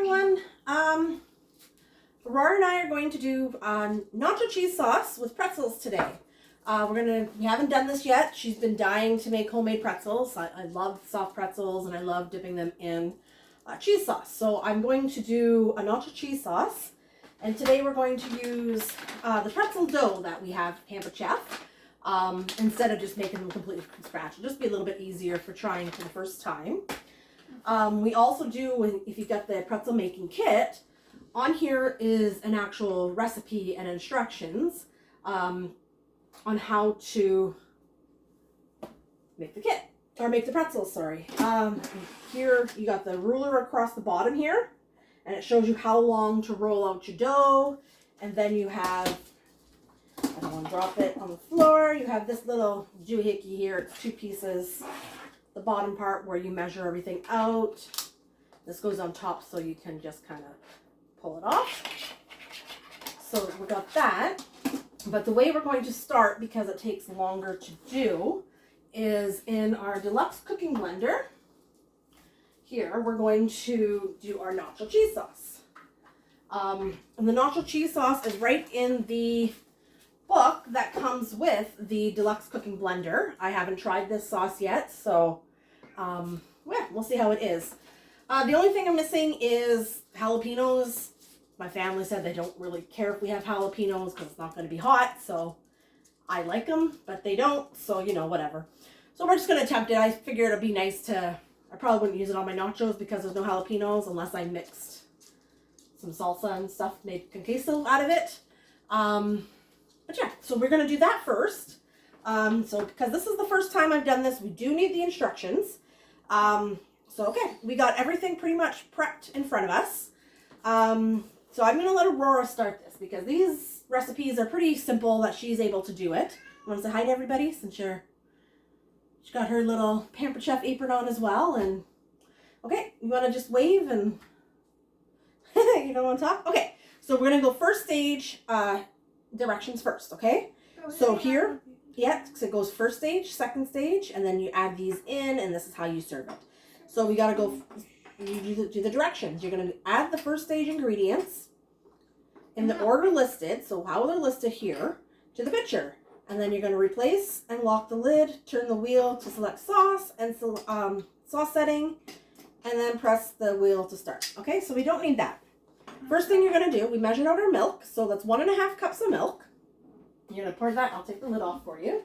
everyone. Aurora and I are going to do nacho cheese sauce with pretzels today. We haven't done this yet. She's been dying to make homemade pretzels. I love soft pretzels and I love dipping them in cheese sauce. So I'm going to do a nacho cheese sauce. And today we're going to use the pretzel dough that we have at Pampered Chef. Instead of just making them completely from scratch. It'll just be a little bit easier for trying for the first time. We also do, if you got the pretzel making kit, on here is an actual recipe and instructions on how to make the kit, or make the pretzels, sorry. Here you got the ruler across the bottom here, and it shows you how long to roll out your dough, and then you have, I don't want to drop it on the floor, you have this little doohickey here, it's 2 pieces. The bottom part where you measure everything out. This goes on top so you can just kind of pull it off. So we got that. But the way we're going to start, because it takes longer to do, is in our deluxe cooking blender. Here we're going to do our nacho cheese sauce. And the nacho cheese sauce is right in the book that comes with the deluxe cooking blender. I haven't tried this sauce yet, so yeah, we'll see how it is. The only thing I'm missing is jalapenos. My family said they don't really care if we have jalapenos because it's not going to be hot, so I like them, but they don't, so you know, whatever. So we're just going to attempt it. I figured it'd be nice to, I probably wouldn't use it on my nachos because there's no jalapenos unless I mixed some salsa and stuff, made con queso out of it. But yeah, so we're going to do that first. So because this is the first time I've done this, we do need the instructions. So okay, we got everything pretty much prepped in front of us. So I'm going to let Aurora start this because these recipes are pretty simple that she's able to do it. You want to say hi to everybody since she got her little Pampered Chef apron on as well. And okay, you want to just wave and you don't want to talk? Okay, so we're going to go first stage, directions first, okay? So here, yeah, so it goes first stage, second stage, and then you add these in, and this is how you serve it. So we gotta go, you do the directions. You're gonna add the first stage ingredients in the order listed, so how they're listed here, to the pitcher. And then you're gonna replace and lock the lid, turn the wheel to select sauce, and sauce setting, and then press the wheel to start. Okay, so we don't need that. First thing you're going to do, we measured out our milk. So that's 1.5 cups of milk. You're going to pour that. I'll take the lid off for you.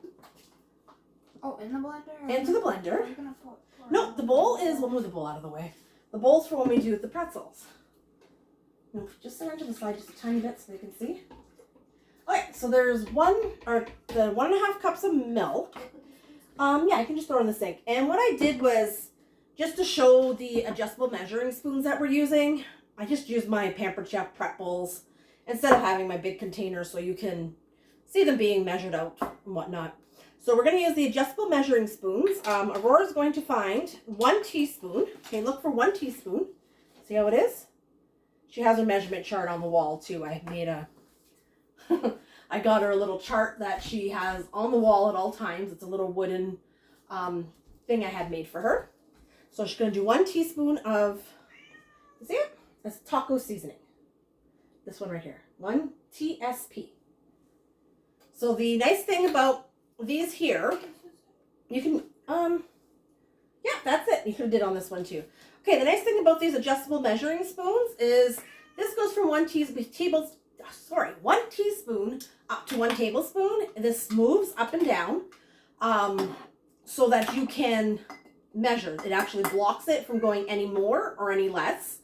Oh, in the blender? Into the blender. Are you gonna pour No, the bowl is, we'll move the bowl out of the way. The bowl's for when we do the pretzels. Just around to the side just a tiny bit so they can see. Okay, so there's the 1.5 cups of milk. Yeah, I can just throw it in the sink. And what I did was, just to show the adjustable measuring spoons that we're using, I just used my Pampered Chef prep bowls instead of having my big containers so you can see them being measured out and whatnot. So we're going to use the adjustable measuring spoons. Aurora's going to find 1 teaspoon. Okay, look for 1 teaspoon. See how it is? She has her measurement chart on the wall too. I made I got her a little chart that she has on the wall at all times. It's a little wooden thing I had made for her. So she's going to do 1 teaspoon of, you see it? That's taco seasoning. This one right here. 1 TSP. So the nice thing about these here, you can, yeah, that's it. You could have did on this one too. Okay, the nice thing about these adjustable measuring spoons is this goes from 1 teaspoon up to 1 tablespoon. This moves up and down so that you can measure. It actually blocks it from going any more or any less.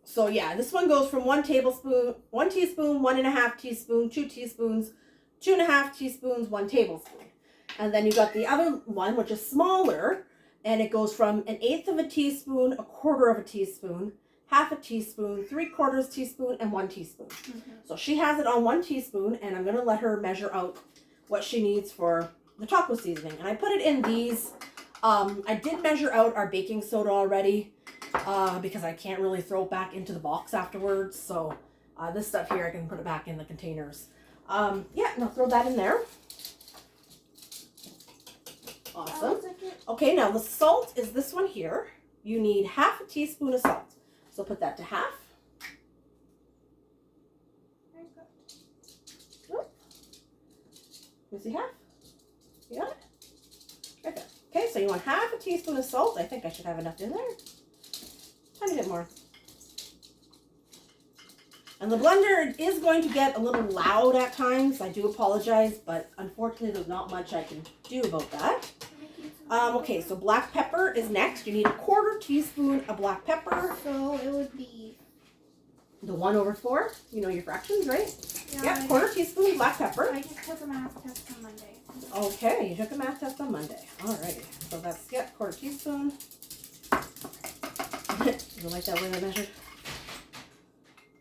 So yeah, this one goes from 1 tablespoon, 1 teaspoon, 1.5 teaspoon, 2 teaspoons, 2.5 teaspoons, 1 tablespoon. And then you got the other one, which is smaller, and it goes from 1/8 teaspoon, 1/4 teaspoon, 1/2 teaspoon, 3/4 teaspoon, and 1 teaspoon. Mm-hmm. So she has it on 1 teaspoon, and I'm going to let her measure out what she needs for the taco seasoning. And I put it in these. I did measure out our baking soda already because I can't really throw it back into the box afterwards. So this stuff here, I can put it back in the containers. Yeah, and I'll throw that in there. Awesome. Okay, now the salt is this one here. You need 1/2 teaspoon of salt. So put that to half. Oh. You see half? You got it? Right there. Okay, so you want half a teaspoon of salt. I think I should have enough in there. Tiny bit more. And the blender is going to get a little loud at times. I do apologize, but unfortunately there's not much I can do about that. Okay, so black pepper is next. You need a 1/4 teaspoon of black pepper. So it would be The 1/4. You know your fractions, right? yeah, Yep, 1/4 teaspoon black pepper. I just took a math test on Monday. Okay, you took a math test on Monday. Alrighty, so that's 1/4 teaspoon. You don't like that way I measured?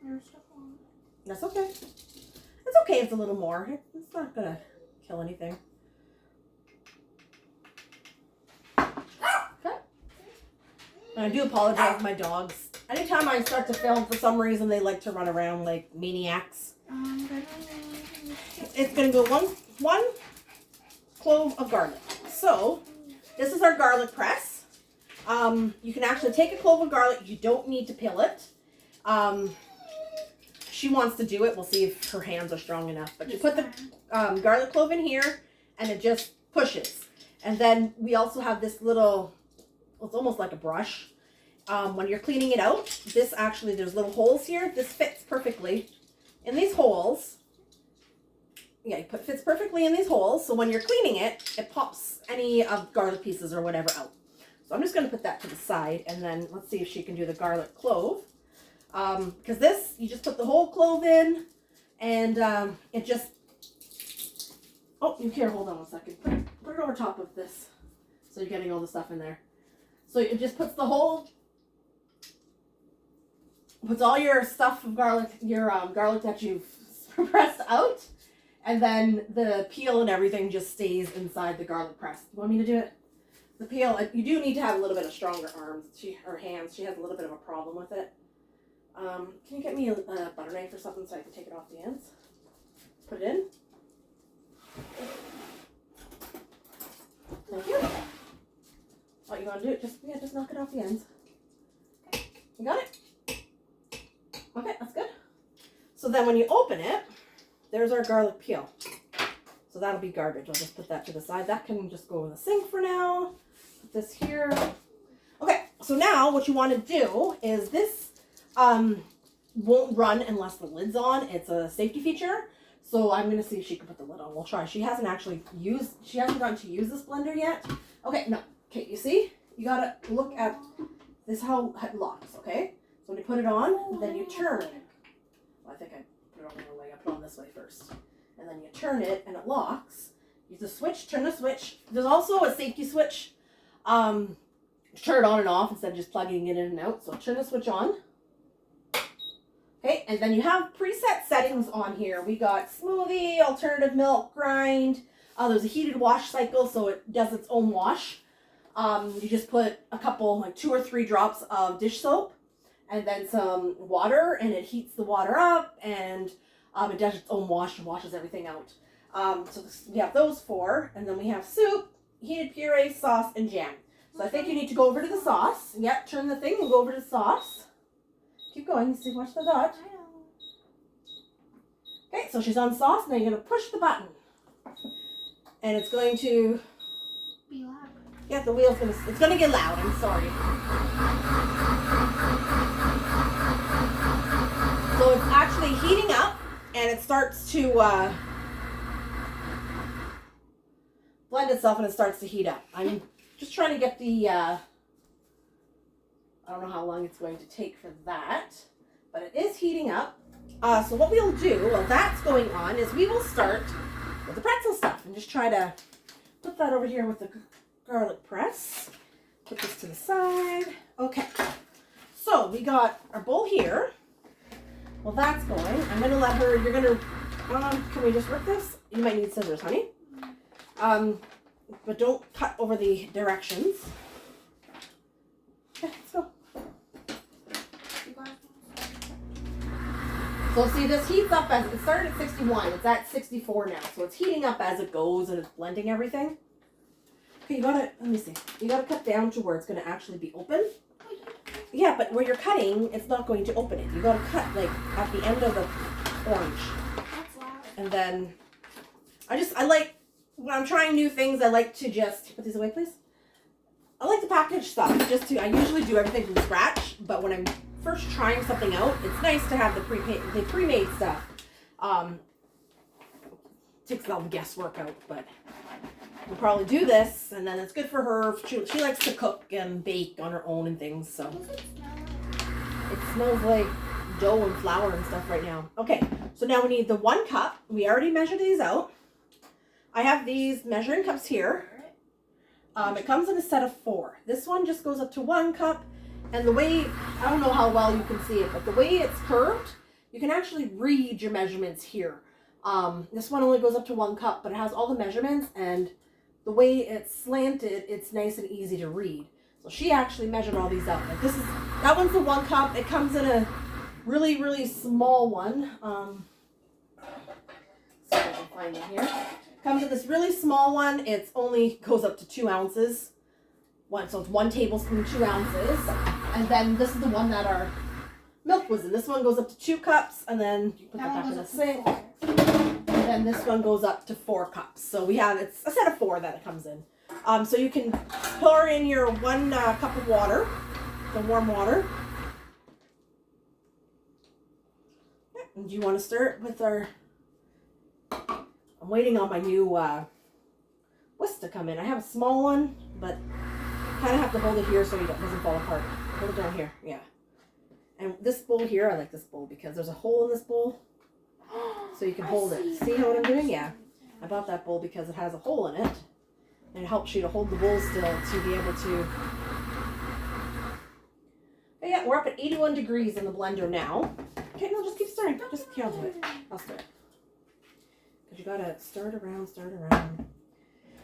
There's stuff on. That's okay. It's okay if it's a little more. It's not gonna kill anything. Okay. And I do apologize, my dogs. Anytime I start to film, for some reason they like to run around like maniacs. It's gonna go one clove of garlic. So this is our garlic press. You can actually take a clove of garlic. You don't need to peel it. She wants to do it. We'll see if her hands are strong enough. But you put the garlic clove in here, and it just pushes. And then we also have this little, well, it's almost like a brush. When you're cleaning it out, this actually, there's little holes here. This fits perfectly in these holes. Yeah, fits perfectly in these holes. So when you're cleaning it, it pops any of garlic pieces or whatever out. So I'm just going to put that to the side, and then let's see if she can do the garlic clove. Because this, you just put the whole clove in, and it just, oh, you here, hold on one second. Put it over top of this, so you're getting all the stuff in there. So it just puts the whole, puts all your stuff of garlic, your garlic that you've pressed out, and then the peel and everything just stays inside the garlic press. You want me to do it? The peel, you do need to have a little bit of stronger arms, or hands. She has a little bit of a problem with it. Can you get me a butter knife or something so I can take it off the ends? Put it in. Thank you. Oh, you want to do it? Just knock it off the ends. Okay. You got it? Okay, that's good. So then when you open it, there's our garlic peel. So that'll be garbage. I'll just put that to the side. That can just go in the sink for now. Put this here. Okay, so now what you want to do is this won't run unless the lid's on. It's a safety feature. So I'm going to see if she can put the lid on. We'll try. She hasn't gotten to use this blender yet. Okay, no. Okay, you see? You got to look at this, how it locks, okay? So when you put it on, then you turn. Well, I think I put it on the wrong way. I put it on this way first. And then you turn it and it locks. Use the switch, turn the switch. There's also a safety switch. Turn it on and off instead of just plugging it in and out. So turn the switch on. Okay, and then you have preset settings on here. We got smoothie, alternative milk, grind. There's a heated wash cycle, so it does its own wash. You just put a couple, like 2 or 3 drops of dish soap and then some water, and it heats the water up, and it does its own wash and washes everything out. So we have those 4, and then we have soup, heated puree, sauce, and jam. So I think you need to go over to the sauce. Yep, turn the thing and go over to the sauce. Keep going. You see, watch the dot. Okay, so she's on sauce. Now you're going to push the button. And it's going to be loud. Yeah, the wheel's going to, it's going to get loud. I'm sorry. So it's actually heating up, and it starts to blend itself, and it starts to heat up. I'm just trying to get the, I don't know how long it's going to take for that, but it is heating up. So what we'll do while that's going on is we will start with the pretzel stuff and just try to put that over here with the garlic press. Put this to the side. Okay, so we got our bowl here. Well, that's going. I'm going to let her, you're going to, can we just rip this? You might need scissors, honey. But don't cut over the directions. Okay, let's go. So see, this heats up as, it started at 61, it's at 64 now. So it's heating up as it goes, and it's blending everything. Okay, you gotta, let me see. You gotta cut down to where it's gonna actually be open. Yeah, but where you're cutting, it's not going to open it. You gotta cut like at the end of the orange. That's loud. And then I like, when I'm trying new things, I like to just, put these away please. I like to package stuff, I usually do everything from scratch, but when I'm first trying something out, it's nice to have the pre-made stuff. Takes all the guesswork out, but we'll probably do this, and then it's good for her. She likes to cook and bake on her own and things, so. What does it smell like? It smells like dough and flour and stuff right now. Okay, so now we need the 1 cup. We already measured these out. I have these measuring cups here. It comes in a set of 4. This one just goes up to 1 cup, and the way, I don't know how well you can see it, but the way it's curved, you can actually read your measurements here. This one only goes up to 1 cup, but it has all the measurements, and the way it's slanted, it's nice and easy to read. So she actually measured all these out. Like that one's the 1 cup. It comes in a really, really small one. See if I can find it here. Comes in this really small one. It's only goes up to 2 ounces. So it's 1 tablespoon, 2 ounces. And then this is the one that our milk was in. This one goes up to 2 cups, and then you put that back in the sink. And then this one goes up to 4 cups. So it's a set of 4 that it comes in. So you can pour in your 1 cup of water, the warm water. And do you want to stir it with our, I'm waiting on my new whisk to come in. I have a small one, but kind of have to hold it here so it doesn't fall apart. Hold it down here, yeah. And this bowl here, I like this bowl because there's a hole in this bowl, so you can hold it. See what I'm doing? Yeah. I bought that bowl because it has a hole in it, and it helps you to hold the bowl still to be able to. Okay, yeah, we're up at 81 degrees in the blender now. Okay, no, just keep stirring. Just keep on it. I'll stir it. Because you gotta stir it around.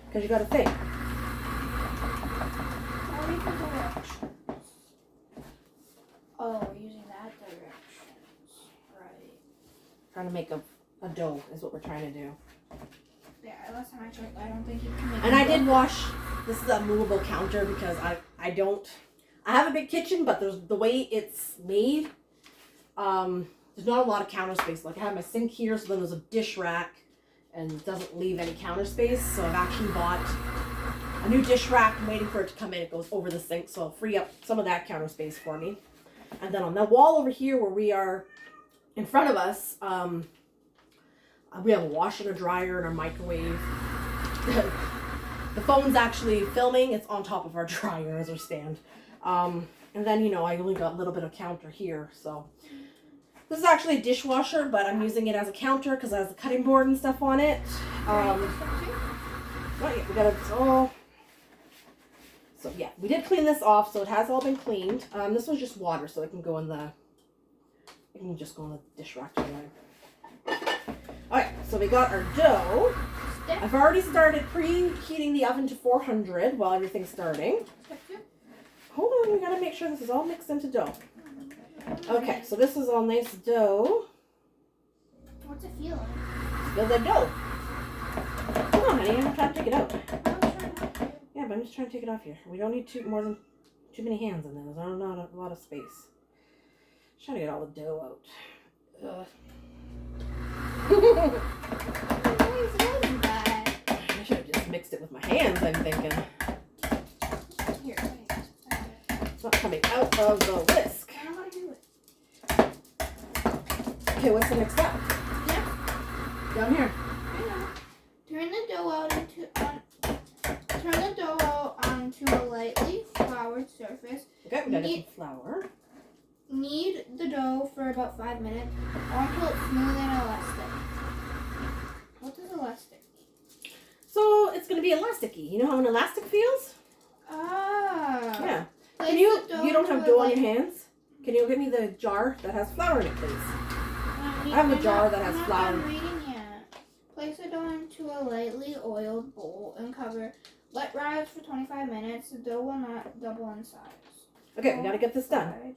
Because you gotta think. Oh, we're using that directions. Right. Trying to make a dough is what we're trying to do. Yeah, last time I checked, I don't think you can make And I did wash, this is a movable counter because I have a big kitchen, but there's the way it's made, there's not a lot of counter space. Like I have my sink here, so then there's a dish rack, and it doesn't leave any counter space. So I've actually bought a new dish rack. I'm waiting for it to come in. It goes over the sink, so it'll free up some of that counter space for me. And then on the wall over here where we are in front of us, we have a washer and a dryer and our microwave. The phone's actually filming. It's on top of our dryer as our stand. And then, I only got a little bit of counter here. So this is actually a dishwasher, but I'm using it as a counter because it has a cutting board and stuff on it. We got it all. So yeah, we did clean this off, so it has all been cleaned. This was just water, so it can go in the, just go in the dish rack. Alright, so we got our dough. I've already started preheating the oven to 400 while everything's starting. Hold on, we gotta make sure this is all mixed into dough. Okay, so this is all nice dough. What's it feel like? Feel that dough. Hold on, honey, I'm trying to take it out. Yeah, but I'm just trying to take it off here. We don't need too many hands in there. There's not a lot of space. Just trying to get all the dough out. I should have just mixed it with my hands, I'm thinking. Here, wait. It's not coming out of the whisk. I don't know how to do it. Okay, what's the next step? Yeah. Down here. Turn the dough out onto a lightly floured surface. Okay, we gotta get some flour. Knead the dough for about 5 minutes or until it's smooth and elastic. What does elastic mean? So it's gonna be elasticy. You know how an elastic feels? Ah. Yeah. Place Can you? the dough You don't into have a dough on your hands? Can you get me the jar that has flour in it, please? I have a jar that has flour. I'm not reading yet. Place the dough into a lightly oiled bowl and cover. Let rise for 25 minutes. The dough will not double in size. Okay, we gotta get this done.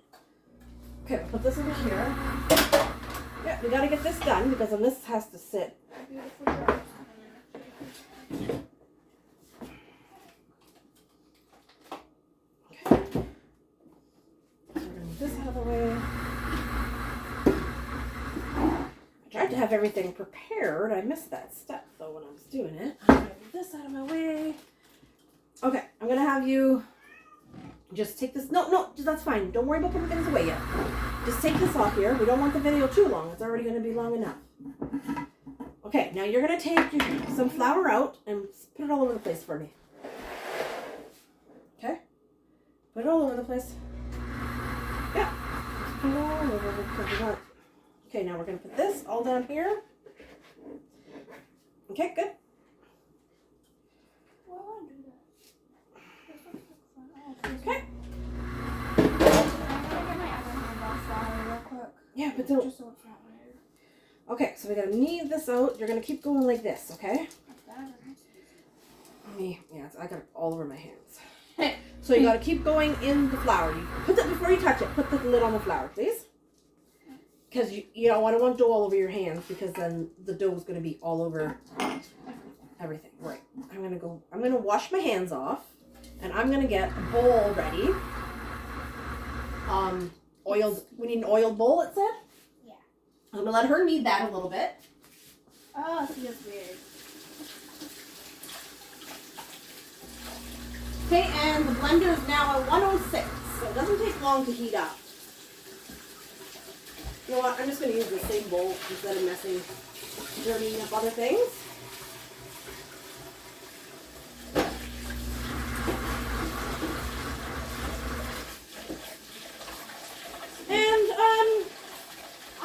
Okay, we'll put this over here. Yeah, we gotta get this done because then this has to sit. Beautiful jar. So have everything prepared. I missed that step though when I was doing it. I'm gonna move this out of my way. Okay, I'm gonna have you just take this. No, that's fine. Don't worry about putting things away yet. Just take this off here. We don't want the video too long. It's already gonna be long enough. Okay, now you're gonna take some flour out and put it all over the place for me. Okay? Put it all over the place. Yeah. Put it all over. Okay, now we're gonna put this all down here. Okay, good. Okay. Yeah, but don't. Okay, so we're gonna knead this out. You're gonna keep going like this, okay? I got it all over my hands. So you gotta keep going in the flour. You put that before you touch it. Put the lid on the flour, please. Because you don't want dough all over your hands, because then the dough is gonna be all over everything. Right. I'm gonna wash my hands off, and I'm gonna get a bowl ready. Oiled. We need an oiled bowl, it said. Yeah. I'm gonna let her knead that a little bit. Oh, it feels weird. Okay, and the blender is now at 106, so it doesn't take long to heat up. You know what? I'm just gonna use the same bowl instead of dirtying up other things.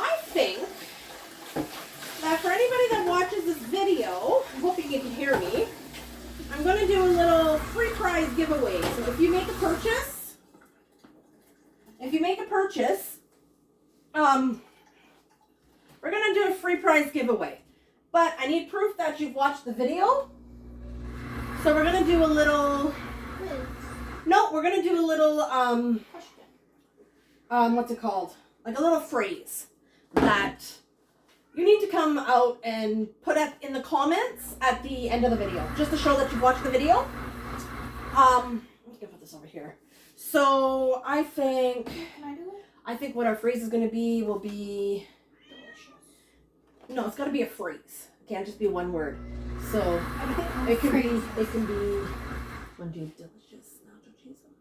I think that for anybody that watches this video, I'm hoping you can hear me, I'm going to do a little free prize giveaway. So if you make a purchase, we're going to do a free prize giveaway. But I need proof that you've watched the video. So we're going to do a little, we're going to do a little, what's it called? Like a little phrase that you need to come out and put up in the comments at the end of the video, just to show that you've watched the video. I'm just gonna put this over here. So I think, what our phrase is gonna be will be delicious. No, it's gotta be a phrase. It can't just be one word. So it can be want to do delicious nacho cheese sauce?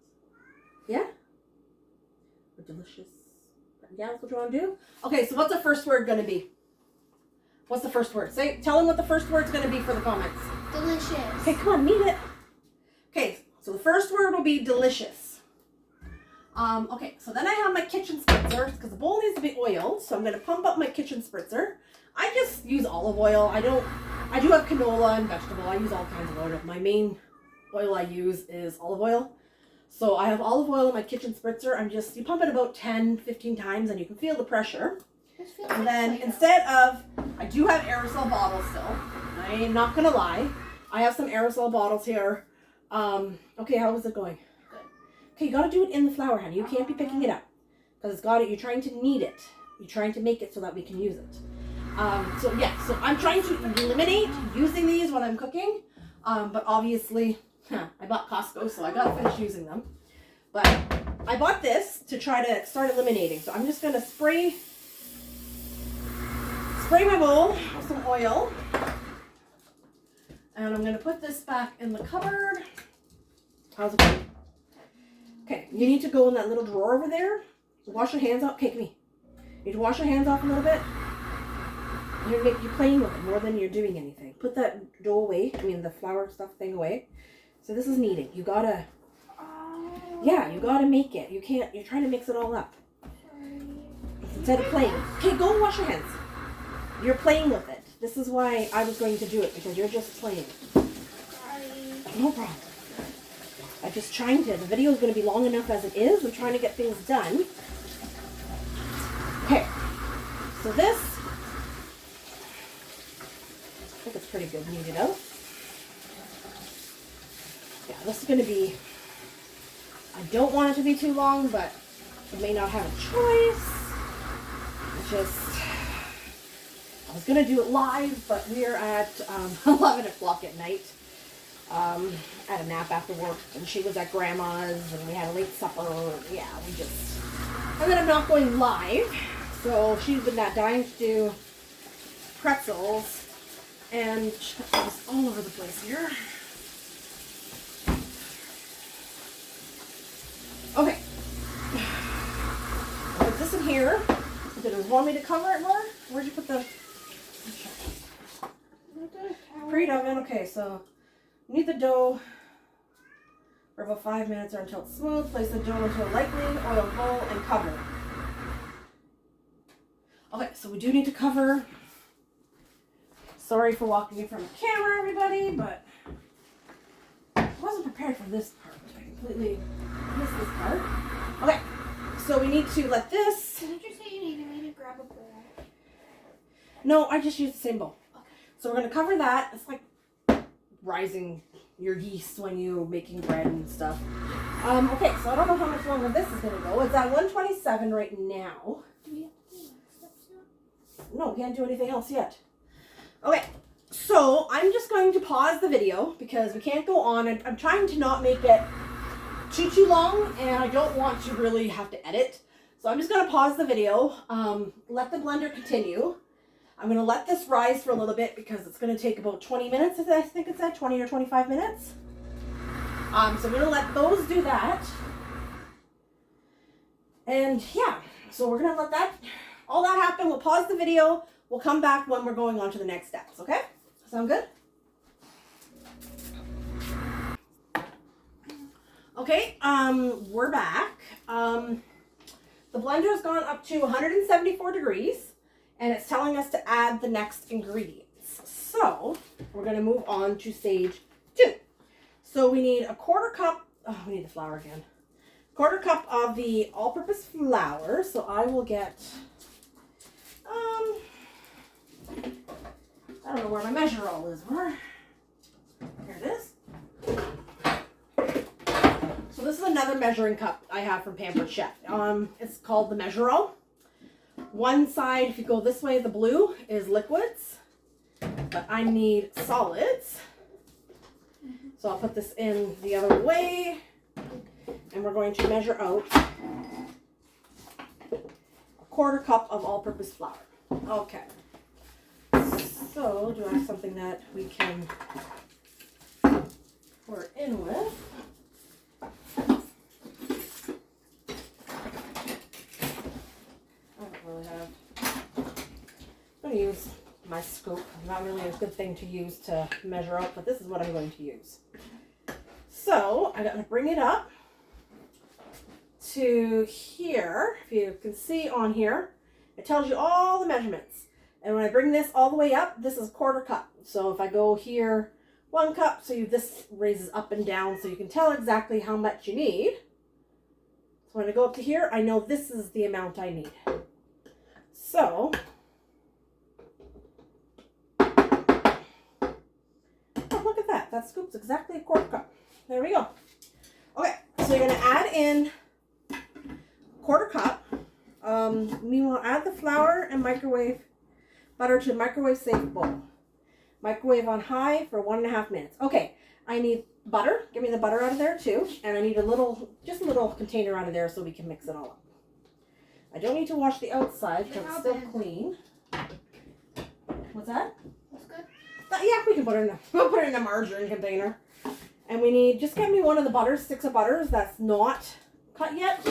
Yeah? Or delicious. Yeah, that's what you want to do? Okay, so what's the first word going to be? What's the first word? Tell them what the first word's going to be for the comments. Delicious. Okay, come on, knead it. Okay, so the first word will be delicious. Okay, so then I have my kitchen spritzer, because the bowl needs to be oiled, so I'm going to pump up my kitchen spritzer. I just use olive oil. I do have canola and vegetable. I use all kinds of oil. My main oil I use is olive oil. So I have olive oil in my kitchen spritzer. You pump it about 10, 15 times, and you can feel the pressure. And then I do have aerosol bottles still. I'm not going to lie. I have some aerosol bottles here. Okay, how is it going? Good. Okay, you got to do it in the flour, honey. You can't be picking it up. Because you're trying to knead it. You're trying to make it so that we can use it. So I'm trying to eliminate using these when I'm cooking. But obviously, I bought Costco, so I got to finish using them. But I bought this to try to start eliminating. So I'm just going to spray my bowl with some oil. And I'm going to put this back in the cupboard. How's it going? Okay, you need to go in that little drawer over there. So wash your hands off. Okay, come here. You need to wash your hands off a little bit. You're playing with it more than you're doing anything. Put that dough away. The flour stuff thing away. So this is kneading. You gotta make it. You can't, you're trying to mix it all up. Instead of playing. Okay, go and wash your hands. You're playing with it. This is why I was going to do it, because you're just playing. No problem. I'm just trying to, the video is going to be long enough as it is. I'm trying to get things done. Okay. So this, I think it's pretty good kneaded out. Yeah, this is going to be, I don't want it to be too long, but I may not have a choice. I was going to do it live, but we're at 11 o'clock at night. At a nap after work, and she was at grandma's, and we had a late supper. Yeah, and then I'm not going live, so she's been dying to do pretzels, and just all over the place here. Okay. Put this in here. Did you want me to cover it more? Where'd you put the preheat oven? Okay, so knead the dough for about 5 minutes or until it's smooth. Place the dough into a lightly oiled bowl and cover. Okay, so we do need to cover. Sorry for walking in front of the camera, everybody, but I wasn't prepared for this part. I completely missed this part. Okay, so we need to let this. Didn't you say you needed me to grab a bowl? No, I just used the same bowl. Okay. So we're gonna cover that. It's like rising your yeast when you're making bread and stuff. Okay, so I don't know how much longer this is gonna go. It's at 127 right now. Do we have to do next steps yet? No, we can't do anything else yet. Okay, so I'm just going to pause the video because we can't go on. I'm trying to not make it too long, and I don't want to really have to edit. So I'm just gonna pause the video, let the blender continue. I'm gonna let this rise for a little bit because it's gonna take about 20 minutes, I think it's at 20 or 25 minutes. So I'm gonna let those do that. And yeah, so we're gonna let all that happen. We'll pause the video. We'll come back when we're going on to the next steps, okay? Sound good? Okay, we're back. The blender has gone up to 174 degrees. And it's telling us to add the next ingredients. So we're going to move on to stage 2. So we need a 1/4 cup. Oh, we need the flour again. 1/4 cup of the all-purpose flour. So I will get. I don't know where my measure roll is. Here it is. So this is another measuring cup I have from Pampered Chef. It's called the measure roll. One side, if you go this way, the blue is liquids, but I need solids. So I'll put this in the other way, and we're going to measure out a 1/4 cup of all-purpose flour. Okay. So do I have something that we can pour it in with? I'm going to use my scoop. Not really a good thing to use to measure out, but this is what I'm going to use. So I'm going to bring it up to here. If you can see on here, it tells you all the measurements. And when I bring this all the way up, this is 1/4 cup. So if I go here 1 cup, so this raises up and down so you can tell exactly how much you need. So when I go up to here, I know this is the amount I need. So, oh, look at that. That scoop's exactly a 1/4 cup. There we go. Okay, so you're going to add in 1/4 cup. We will add the flour and microwave butter to a microwave safe bowl. Microwave on high for 1.5 minutes. Okay, I need butter. Give me the butter out of there too. And I need just a little container out of there so we can mix it all up. I don't need to wash the outside because it's still clean. What's that? That's good. Yeah, we can put it we'll put it in a margarine container. And we need, just get me one of the butters, sticks of butters that's not cut yet.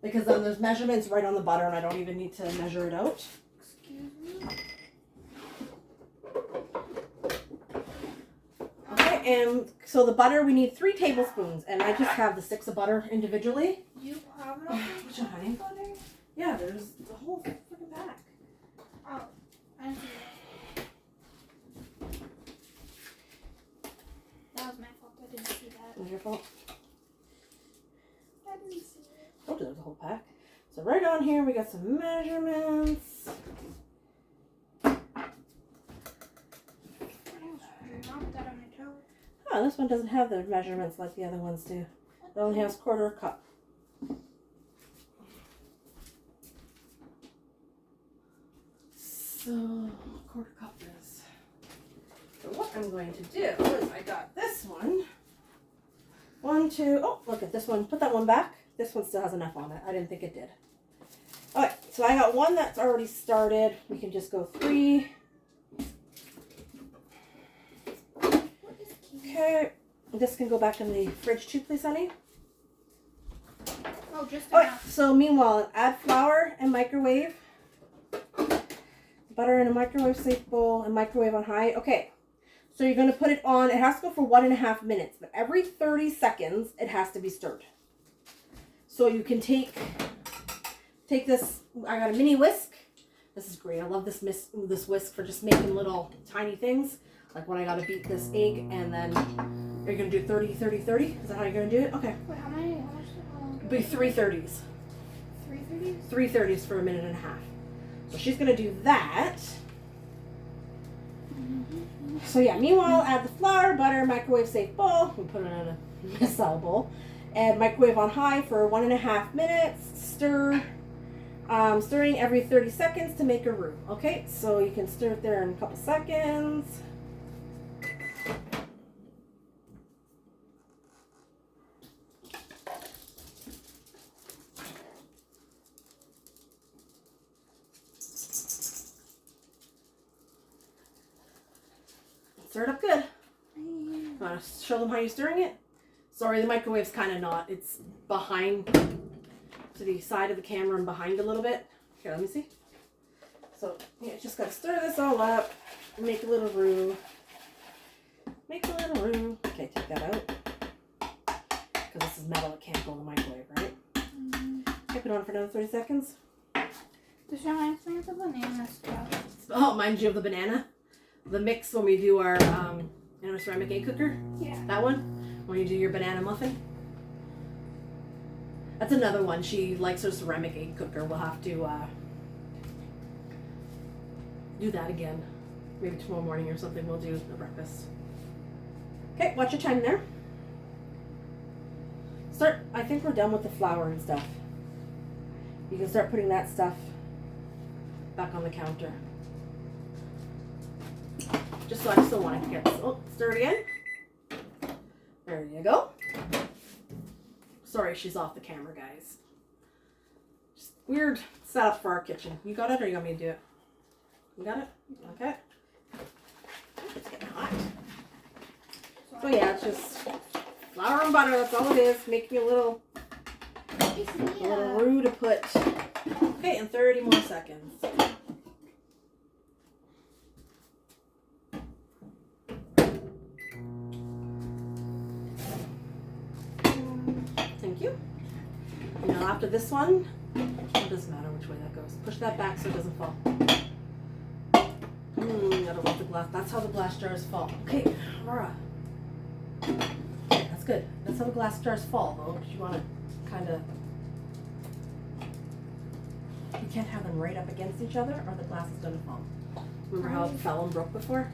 Because then there's measurements right on the butter and I don't even need to measure it out. Excuse me. Okay, and so the butter, we need 3 tablespoons. And I just have the sticks of butter individually. You have no What's your honey? butter? Yeah, there's the whole freaking pack. Oh, I didn't see that. That was my fault. I didn't see that. It was your fault. I didn't see it. Oh, there's a whole pack. So right on here, we got some measurements. Knock that on my toe. Oh, this one doesn't have the measurements like the other ones do. It only has 1/4 cup. So, 1/4 cup is. So what I'm going to do is I got this one. 1, 2, oh, look at this one. Put that one back. This one still has enough on it. I didn't think it did. All right, so I got one that's already started. We can just go 3, Okay. This can go back in the fridge too, please, honey. Oh, just Okay, enough. so meanwhile, add flour and microwave. Butter in a microwave safe bowl and microwave on high. Okay, so you're going to put it on. It has to go for 1.5 minutes, but every 30 seconds it has to be stirred. So you can take this. I got a mini whisk. This is great. I love this whisk for just making little tiny things. Like when I got to beat this egg, and then you're going to do 30, 30, 30. Is that how you're going to do it? Okay. Wait, how much? It'll be 3 30s. 3 30s? 3 30s for 1.5 minutes. So she's going to do that. So yeah, meanwhile, add the flour, butter, microwave safe bowl. We'll put it in a missile bowl. And microwave on high for 1.5 minutes. Stir. Stirring every 30 seconds to make a roux. Okay, so you can stir it there in a couple seconds. Stir it up good. Want to show them how you're stirring it? Sorry, the microwave's kind of not. It's behind to the side of the camera and behind a little bit. Here, let me see. So, yeah, just got to stir this all up. Make a little roux. Make a little roux. Okay, take that out. Because this is metal, it can't go in the microwave, right? Keep it on for another 30 seconds. This reminds me of the banana stuff. Oh, mind you of the banana. The mix when we do our ceramic egg cooker. Yeah. That one. When you do your banana muffin. That's another one. She likes her ceramic egg cooker. We'll have to do that again. Maybe tomorrow morning or something we'll do a breakfast. Okay, watch your time there. I think we're done with the flour and stuff. You can start putting that stuff back on the counter. Just so I still want to get this. Oh, stir it again. There you go. Sorry, she's off the camera, guys. Just weird setup for our kitchen. You got it, or you want me to do it? You got it? Okay. It's getting hot. So yeah, it's just flour and butter. That's all it is. Making a little roux to put. Okay, in 30 more seconds. Thank you. Now after this one, it doesn't matter which way that goes. Push that back so it doesn't fall. I don't want the glass. That's how the glass jars fall. Okay, Aurora. Okay, that's good. That's how the glass jars fall, though. Because you want to kind of. You can't have them right up against each other, or the glass is going to fall. Remember how it fell and broke before?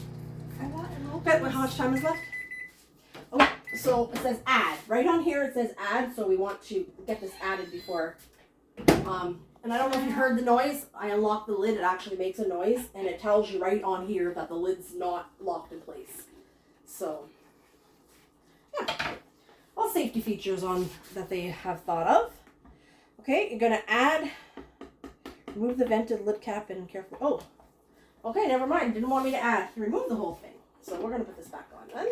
Okay, well, how much time is left? Okay, so it says add. Right on here it says add, so we want to get this added before. And I don't know if you heard the noise. I unlocked the lid. It actually makes a noise, and it tells you right on here that the lid's not locked in place. So, yeah. All safety features on that they have thought of. Okay, you're going to remove the vented lid cap and carefully. Oh, okay, never mind. Didn't want me to remove the whole thing. So we're going to put this back on then.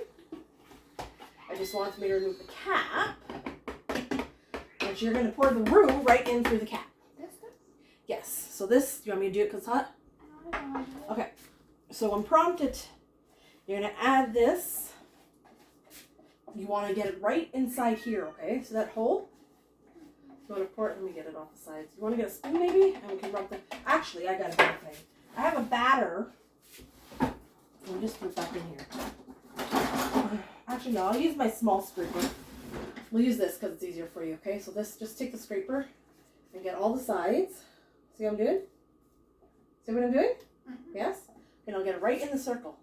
I just wanted me to remove the cap. But you're going to pour the roux right in through the cap. Yes. So this, do you want me to do it because it's hot? Okay. So when prompted, you're going to add this. You want to get it right inside here, okay? So that hole. You want to pour it, let me get it off the sides. You want to get a spoon maybe? And we can rub the, actually, I got a better thing. I have a batter. Let me just put it back in here. Actually, no, I'll use my small scraper. We'll use this because it's easier for you, okay? So this, just take the scraper and get all the sides. See what I'm doing? See what I'm doing? Mm-hmm. Yes? And I'll get it right in the circle.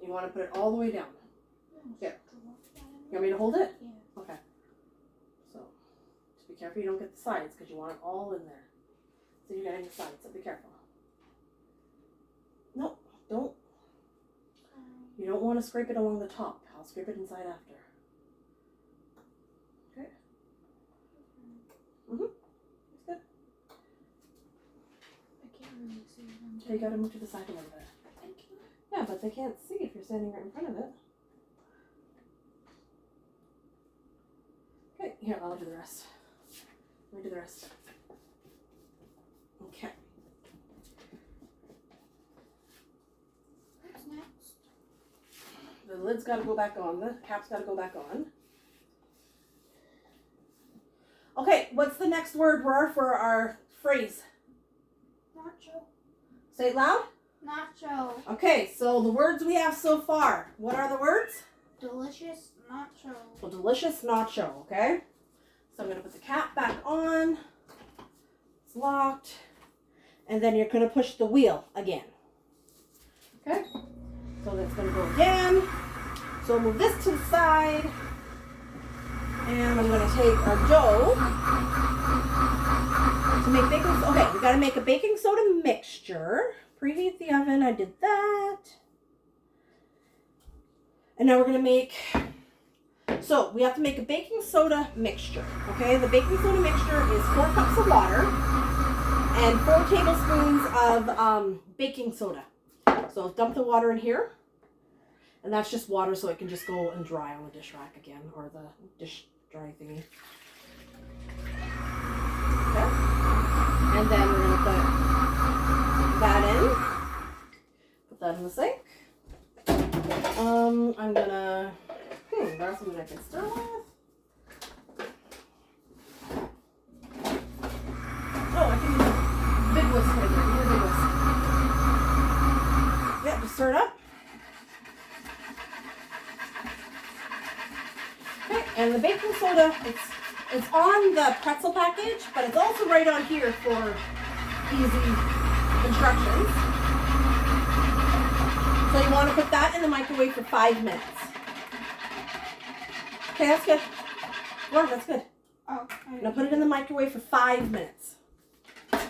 You want to put it all the way down. Yeah. You want me to hold it? Yeah. Okay. So, just be careful you don't get the sides because you want it all in there. So you're getting the sides, so be careful. No, don't. You don't want to scrape it along the top. I'll scrape it inside after. Okay. Mm-hmm. That's good. I can't really see them. So you gotta move to the side a little bit. Yeah, but they can't see if you're standing right in front of it. Here, I'll do the rest. Let me do the rest. Okay. What's next? The lid's got to go back on. The cap's got to go back on. Okay, what's the next word for our phrase? Nacho. Say it loud. Nacho. Okay, so the words we have so far. What are the words? Delicious nacho. So delicious nacho, okay? So I'm going to put the cap back on. It's locked. And then you're going to push the wheel again. Okay? So that's going to go again. So we'll move this to the side. And I'm going to take our dough to make baking soda. Okay, we got to make a baking soda mixture. Preheat the oven. I did that. And now we're going to make... So we have to make a baking soda mixture. Okay, the baking soda mixture is 4 cups of water and 4 tablespoons of baking soda. So dump the water in here. And that's just water so it can just go and dry on the dish rack again, or the dish dry thingy. Okay. And then we're going to put that in. Put that in the sink. I'm going to... That's something I can stir with. Oh, I can use a big whisk right there. Use a big whisk. Yeah, just stir it up. Okay, and the baking soda, it's on the pretzel package, but it's also right on here for easy instructions. So you want to put that in the microwave for 5 minutes. Okay, that's good. Well, that's good. Oh. Now put it in the microwave for 5 minutes. Yep,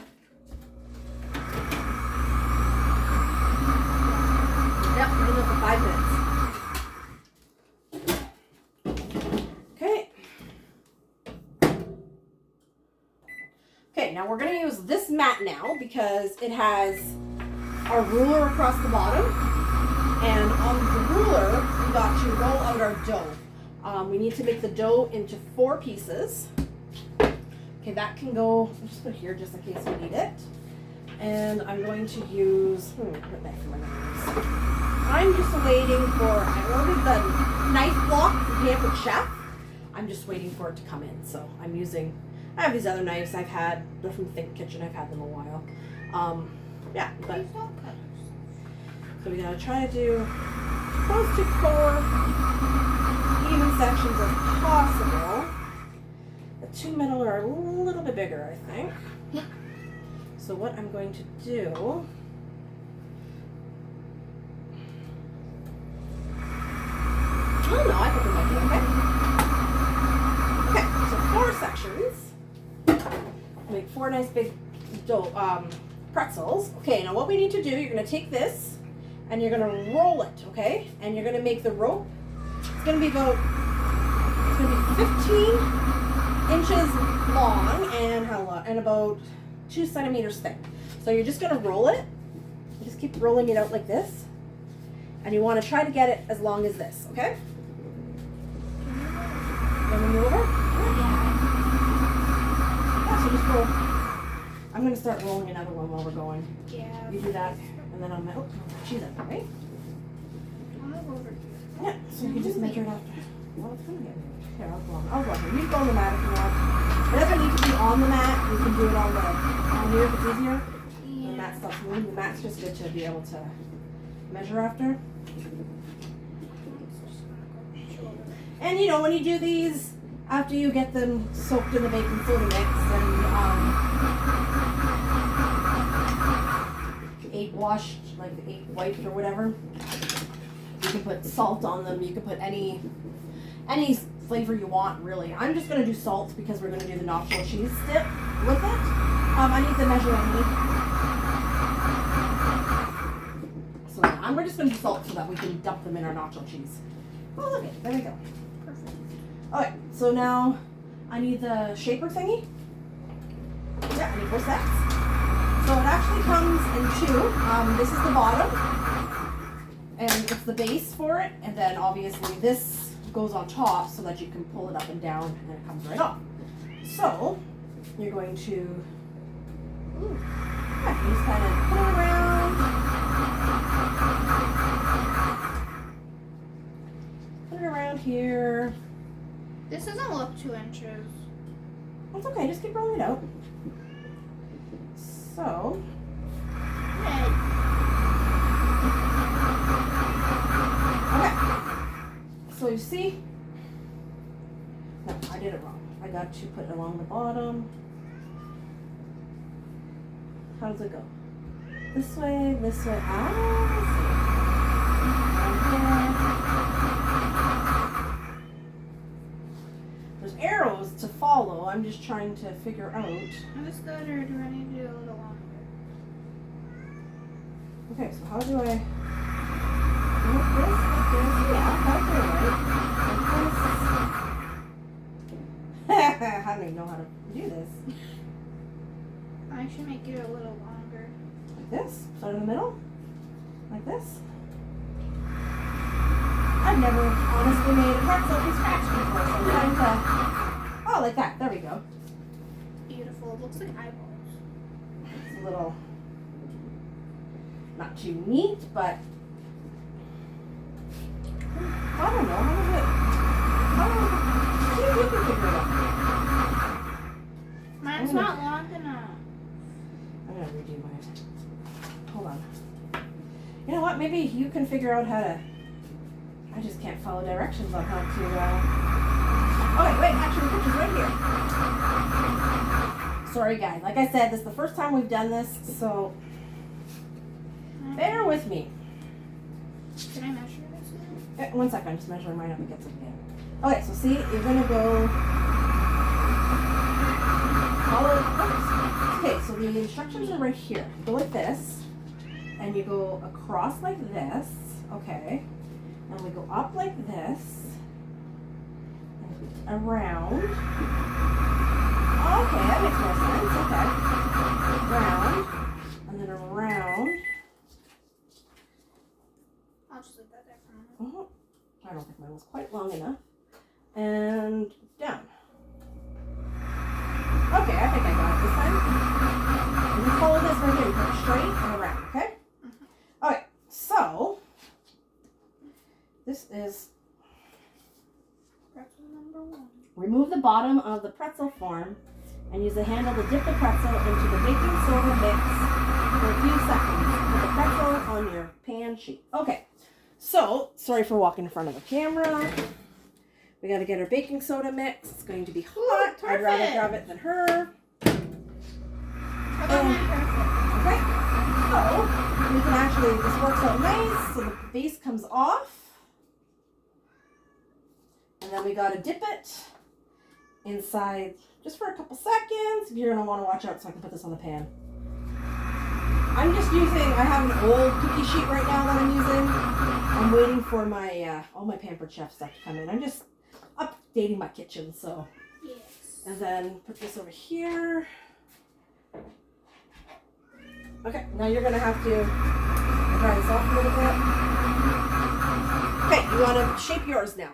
put it in for 5 minutes. Okay. Okay, now we're going to use this mat now because it has our ruler across the bottom. And on the ruler, we got to roll out our dough. We need to make the dough into 4 pieces. Okay, that can go, I'll just put it here just in case we need it. And I'm going to use, what knife am I going to use? I'm just waiting for, I ordered the knife block from Pampered Chef. I'm just waiting for it to come in. So I'm using, I have these other knives I've had, they're from Think Kitchen, I've had them a while. Yeah, but, Please don't cut yourself. so we gotta try to do close to 4 even sections as possible. The 2 middle are a little bit bigger, I think. So what I'm going to do, oh no, I think it might be okay. Okay, so 4 sections. Make 4 nice big dough, pretzels. Okay, now what we need to do, you're going to take this and you're going to roll it, okay? And you're going to make the rope. It's going to be about, it's going to be 15 inches long and how long? And about 2 centimeters thick. So you're just going to roll it. You just keep rolling it out like this. And you want to try to get it as long as this, okay? You want to move over? Yeah, so just roll. I'm going to start rolling another one while we're going. Yeah. You do that, and then I'll oh, cheese it, right? I'll move over here. Yeah, so you can just measure it after. Well, it's going to get moved. Here, I'll go on here. You can go on the mat if you want. It doesn't need to be on the mat. You can do it on here if it's easier. Yeah. The mat stops moving. The mat's just good to be able to measure after. And you know, when you do these, after you get them soaked in the baking soda mix and 8 washed, like 8 wiped or whatever, you can put salt on them. You can put any flavor you want, really. I'm just going to do salt because we're going to do the nacho cheese dip with it. I need the measuring tape. So yeah, we're just going to do salt so that we can dump them in our nacho cheese. Oh, look it. There we go. Perfect. Okay, so now I need the shaper thingy. Yeah, I need 4 sets. So it actually comes in 2. This is the bottom, and it's the base for it, and then obviously this goes on top so that you can pull it up and down and it comes right off. So you're going to you just kind of put it around. Put it around here. This doesn't look 2 inches. That's okay, just keep rolling it out. So Red. okay. So you see? No, I did it wrong. I got to put it along the bottom. How does it go? This way, this way. Ah, there's arrows to follow. I'm just trying to figure out. Is this good or do I need to do a little longer? Okay, so how do I like this? Yeah, that's right. I don't even know how to do this. I should make it a little longer. Like this? Start in the middle? Like this? I've never honestly made a pretzel from scratch before, so I'm trying to... Oh, like that. There we go. Beautiful. It looks like eyeballs. It's a little... not too neat, but... I don't know. How does it... You can figure it out. Mine's not long enough. I'm gonna redo mine. Hold on. You know what? Maybe you can figure out how to... I just can't follow directions on how to... Oh, wait, actually the picture's right here. Sorry guys, like I said, this is the first time we've done this, so bear with me. Can I measure this? One second, I'm just measuring mine up against it again. Okay, so see, you're gonna go... Okay, so the instructions are right here. You go like this, and you go across like this, okay, and we go up like this, and around, okay, that makes more sense, okay, round, and then around, I'll just leave that there for a minute. I don't think mine was quite long enough, and down. Okay, I think I got it this time. And you follow this right here. You put it straight and around, okay? Mm-hmm. Okay, so this is Pretzel number 1. remove the bottom of the pretzel form and use the handle to dip the pretzel into the baking soda mix for a few seconds. Put the pretzel on your pan sheet. Okay, so sorry for walking in front of the camera. We got to get our baking soda mix. It's going to be hot. Ooh, I'd rather grab it than her. Perfect. Okay, so we can actually, this works out nice, so the base comes off. And then we got to dip it inside just for a couple seconds. You're going to want to watch out so I can put this on the pan. I'm just using, I have an old cookie sheet right now that I'm using. I'm waiting for my, all my Pampered Chef stuff to come in. I'm just updating my kitchen, so. Yes. And then put this over here. Okay, now you're gonna have to dry this off a little bit. Okay, you wanna shape yours now.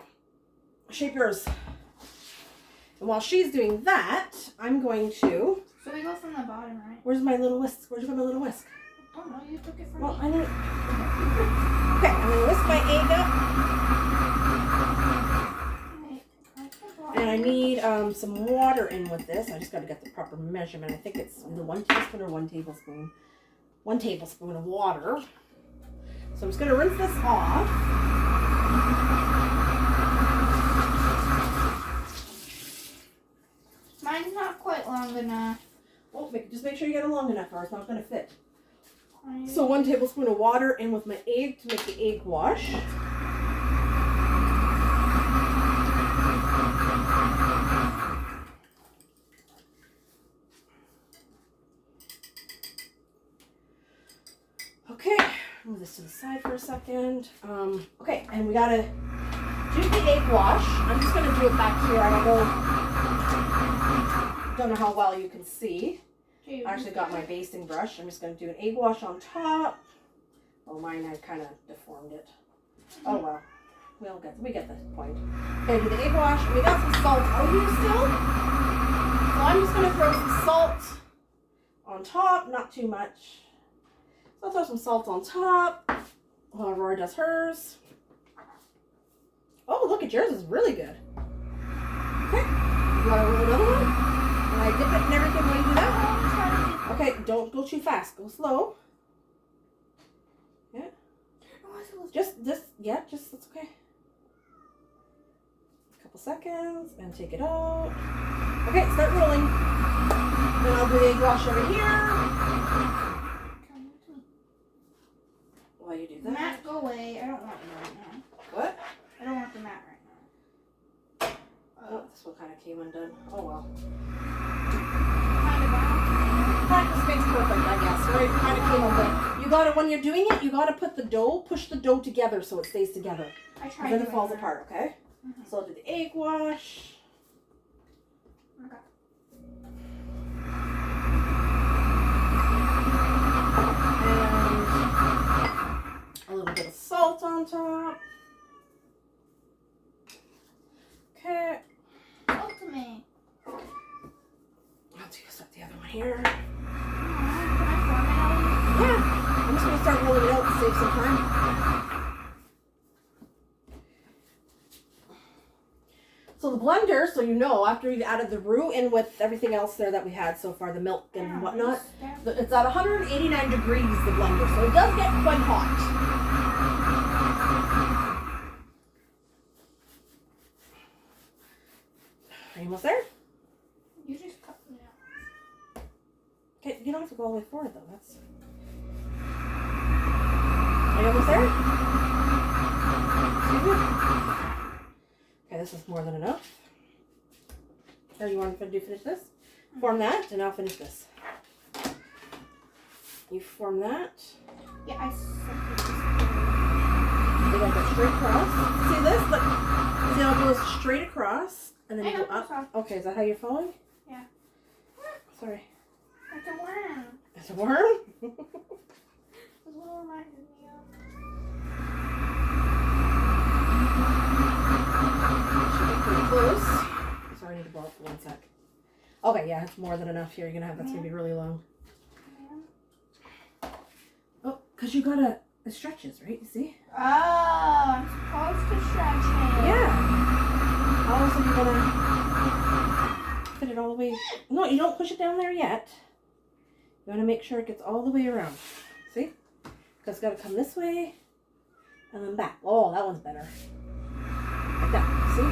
Shape yours. And while she's doing that, I'm going to... So we go from the bottom, right? Where's my little whisk? Where'd you put my little whisk? Oh no, you took it from Well, me. I need... Okay, I'm gonna whisk my egg up. And I need some water in with this. I just got to get the proper measurement. I think it's either 1 teaspoon or 1 tablespoon. 1 tablespoon of water. So I'm just going to rinse this off. Mine's not quite long enough. Well, just make sure you get it long enough or it's not going to fit. So 1 tablespoon of water in with my egg to make the egg wash. Okay, move this to the side for a second. Okay, and we gotta do the egg wash. I'm just gonna do it back here. I don't know how well you can see. I actually got my basting brush. I'm just gonna do an egg wash on top. Oh, mine, I kind of deformed it. Oh well. We get the point. Okay, do the egg wash. We got some salt out here still. So I'm just gonna throw some salt on top, not too much. So I'll throw some salt on top while Aurora does hers. Oh, look at yours is really good. Okay, you wanna roll another one? And I dip it and everything while you do that? Okay, don't go too fast. Go slow. Yeah. Just this, yeah, just, it's okay. A couple seconds and take it out. Okay, start rolling. Then I'll do the egg wash over here. While you do that. Matt, go away. I don't want you right now. What? I don't want the mat right now. Oh, this one kind of came undone. Oh well. Kind of bad. Practice makes perfect, I guess, right? Kind of came undone. You gotta, when you're doing it, you gotta put the dough, push the dough together so it stays together. I tried. Then it falls apart, okay? Mm-hmm. So I'll do the egg wash. Okay. And a little bit of salt on top. Okay. Talk to me. I'll start the other one here. Can I form it out? Yeah. I'm just gonna start rolling it out to save some time. So the blender, so you know, after we've added the roux in with everything else there that we had so far, the milk and whatnot, it's at 189 degrees, the blender, so it does get quite hot. Are you almost there? You just cut me out. Okay, you don't have to go all the way forward though. That's. Are you almost there? Okay, this is more than enough. Or you want to finish this? Form that, and I'll finish this. You form that. Yeah, I said You gotta go straight across. See this? Look. See how it goes straight across, and then you go up. Okay, is that how you're following? Yeah. Sorry. It's a worm. It's a worm? That's what it reminded me of. Should be pretty close. Sorry, I need to blow up for 1 sec. Okay, yeah, it's more than enough here. You're gonna have that's gonna be really long. Oh, because you gotta, it stretches, right? You see? Oh, I'm supposed to stretch it. Yeah. All of a sudden you're gonna fit it all the way. No, you don't push it down there yet. You want to make sure it gets all the way around. See? Because it's got to come this way and then back. Oh, that one's better. Like that. See?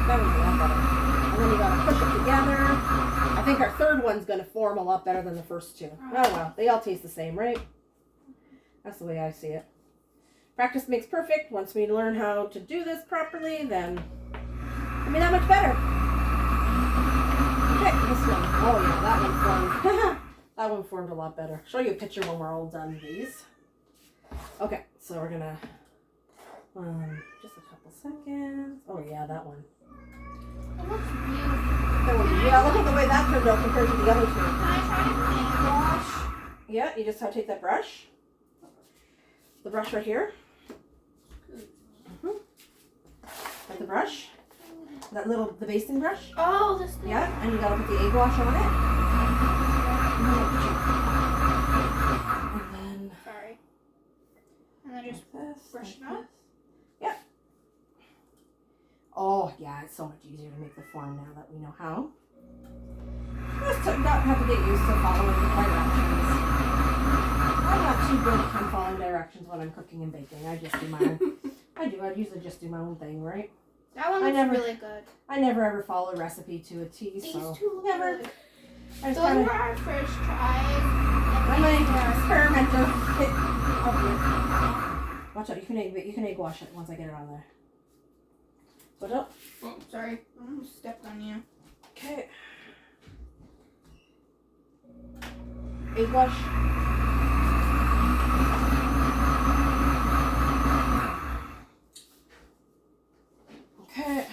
That one's a lot better. And then you got to push it together. I think our third one's going to form a lot better than the first two. Oh well, they all taste the same, right? That's the way I see it. Practice makes perfect. Once we learn how to do this properly, then it'll be that much better. Okay, this one. Oh yeah, that one formed. That one formed a lot better. I'll show you a picture when we're all done with these. Okay, so we're gonna just a couple seconds. Oh yeah, that one. It looks beautiful. That one. Yeah, look at the way that turned out compared to the other two. Can I try to clean wash? Yeah, you just have to take that brush. The brush right here. Like the brush. That little, the basting brush. Oh, this thing. Yeah, and you gotta put the egg wash on it. And then. Sorry. And then just this, brush like it up. this. Yeah. Oh, yeah, it's so much easier to make the form now that we know how. Just not have to get used to following the directions. I'm not too good at following directions when I'm cooking and baking. I just do my own. I usually just do my own thing, right? That one looks really good. I never ever follow a recipe to a T, These so two look never. good. I just Those kinda, were our first tries. I'm an experimenter. Watch out! You can egg wash it once I get it on there. Watch out! Oh, sorry. I almost stepped on you. Okay. Egg wash. Okay.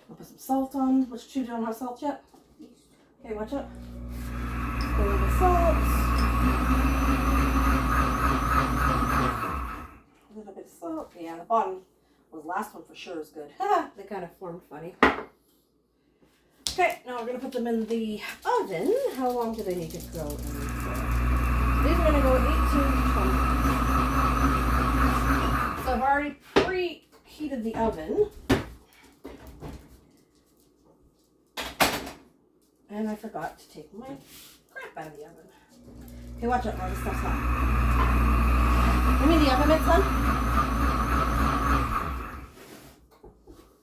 I'll put some salt on. Which two don't have salt yet? Okay, watch out. A little bit of salt. A little bit of salt. Yeah, the bottom, well, the last one for sure is good. They kind of formed funny. Okay, now we're going to put them in the oven. How long do they need to go in for? These are going to go 18 to 20. So I've already preheated the oven. And I forgot to take my crap out of the oven. Okay, watch out, all this stuff's hot. Give me the oven mitts, hon.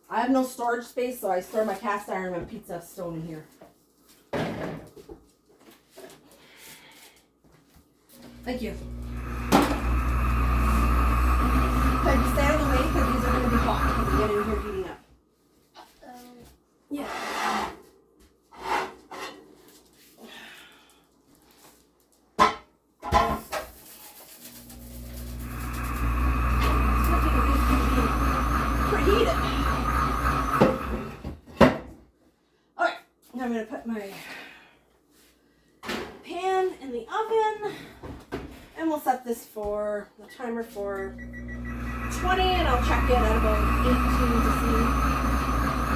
I have no storage space, so I store my cast iron and pizza stone in here. Thank you. Okay, just stay out of the way because these are going to be hot. Because we get in here heating up. Yeah. I'm going to put my pan in the oven and we'll set this for the timer for 20 and I'll check it at about 18 to see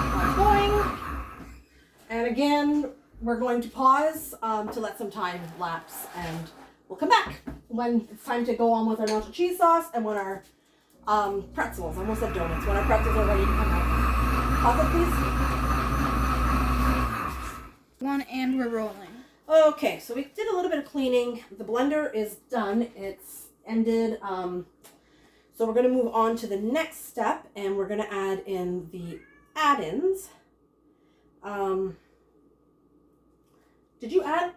how it's going. And again, we're going to pause to let some time lapse and we'll come back when it's time to go on with our nacho cheese sauce and when our pretzels, I almost said donuts, when our pretzels are ready to come out. Pause it, please. One, and we're rolling. Okay, so we did a little bit of cleaning. The blender is done. It's ended. So we're going to move on to the next step, and we're going to add in the add-ins. Did you add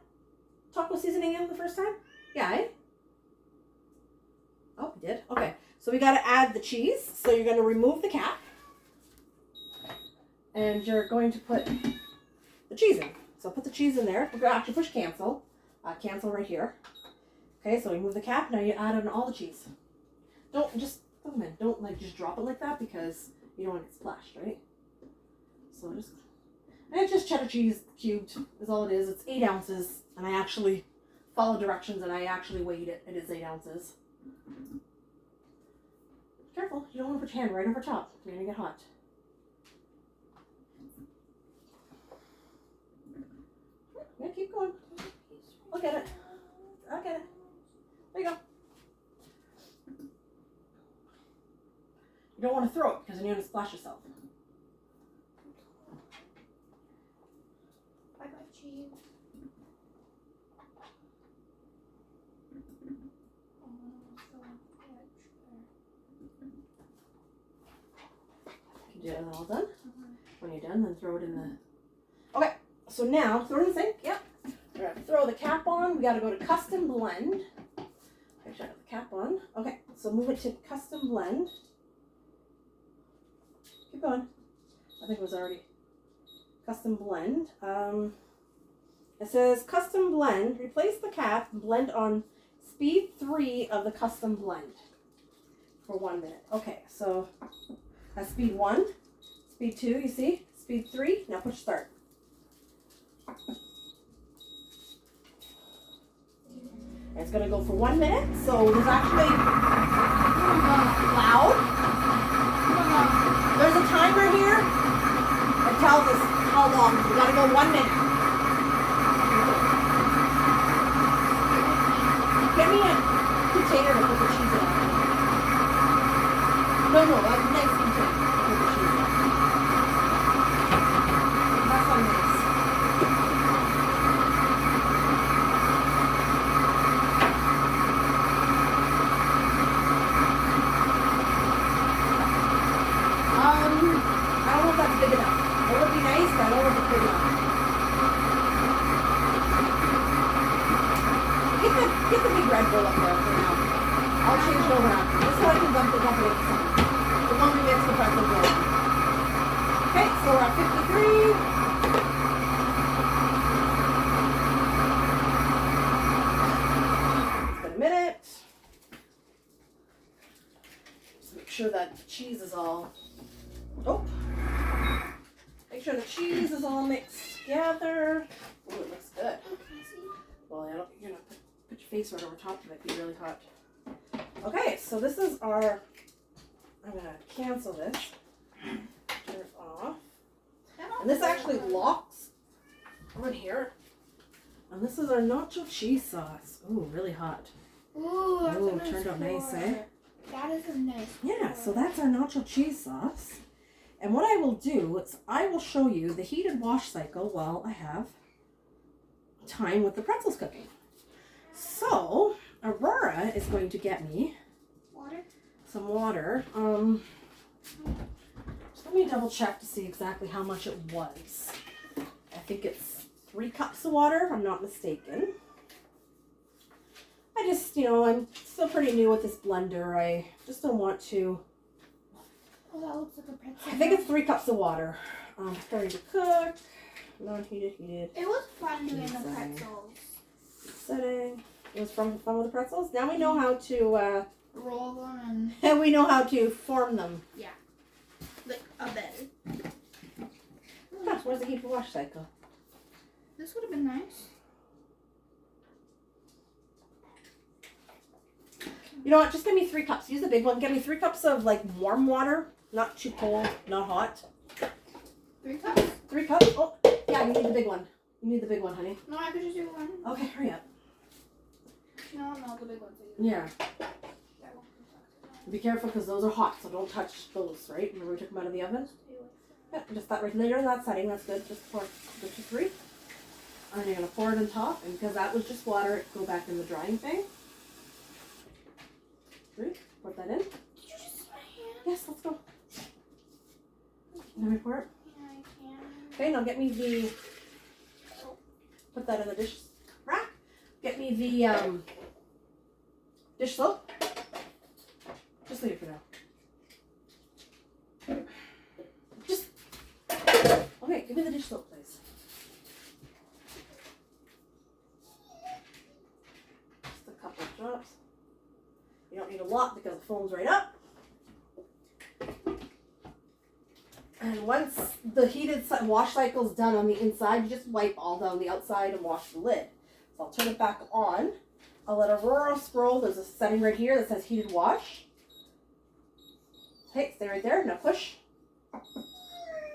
taco seasoning in the first time? Yeah, eh? Oh, we did? Okay, so we got to add the cheese. So you're going to remove the cap, and you're going to put the cheese in. So put the cheese in there. We're going to actually push cancel. Cancel right here. Okay, so remove the cap. Now you add in all the cheese. Don't just just drop it like that because you don't want it splashed, right? So and it's just cheddar cheese cubed is all it is. It's 8 ounces, and I actually followed directions and I actually weighed it. It is 8 ounces. Careful, you don't want to put your hand right over top. You're gonna get hot. Yeah, keep going. Look at it. Look at it. There you go. You don't want to throw it because then you're going to splash yourself. Bye bye, cheese. You get it all done? When you're done, then throw it in the... Okay, so now, throw it in the sink. Yep. We're going to throw the cap on. We got to go to custom blend. Make sure I got the cap on. Okay, so move it to custom blend. Keep going. I think it was already custom blend. It says custom blend. Replace the cap and blend on speed 3 of the custom blend for 1 minute. Okay, so that's speed 1, speed 2, you see? Speed 3. Now push start. And it's going to go for 1 minute. So there's actually loud. There's a timer here that tells us how long. We got to go 1 minute. Give me a container to put the cheese in. No, that's nice container to put the cheese in. That's on this. I don't know if that's big enough. It would be nice, but I don't know if it's big enough. Get the big red bowl up there for now. I'll change it over after. Just so I can dump it in the sun. The one we mix the pretzel bowl. Okay, so we're at 53. It's been a minute. Just make sure that the cheese is all... Oh! Make sure the cheese is all mixed together. Oh, it looks good. Well, you're gonna put your face right over top of it. It'd be really hot. Okay, so this is our, I'm going to cancel this, turn it off, and this actually locks on here, and this is our nacho cheese sauce. Ooh, really hot. Ooh, that's Ooh, a nice turned out nice, pour. eh? That is a nice Yeah, pour. so that's our nacho cheese sauce, and what I will do is I will show you the heated wash cycle while I have time with the pretzels cooking. So, Aurora is going to get me Water? some water. Just let me double check to see exactly how much it was. I think it's 3 cups of water, if I'm not mistaken. I just, I'm still pretty new with this blender. I just don't want to. Oh, that looks like a pretzel. I think it's 3 cups of water. Starting to cook. Non-heated, heated. It was fun doing the Setting. pretzels. Setting. It was fun with the pretzels. Now we know how to. Roll them And we know how to form them. like a bed. Gosh, where's the heat wash cycle? This would have been nice. You know what? Just give me 3 cups. Use the big one. Give me 3 cups of like warm water, not too cold, not hot. 3 cups? 3 cups. Oh, yeah. You need the big one. You need the big one, honey. No, I could just do one. Okay, hurry up. No, the big ones. Yeah. Be careful because those are hot, so don't touch those. Right? Remember we took them out of the oven. Yeah, just that right there in that setting. That's good. Just pour just 3. And then you're gonna pour it on top, and because that was just water, it go back in the drying thing. 3. Put that in. Did you just see my hand? Yes, let's go. Let me pour it. Yeah, I can. Okay, now get me the. Put that in the dish rack. Get me the dish soap. Just leave it for now. Just. Okay, give me the dish soap, please. Just a couple of drops. You don't need a lot because it foams right up. And once the heated wash cycle is done on the inside, you just wipe all down the outside and wash the lid. So I'll turn it back on. I'll let Aurora scroll. There's a setting right here that says heated wash. Okay, stay right there. Now push.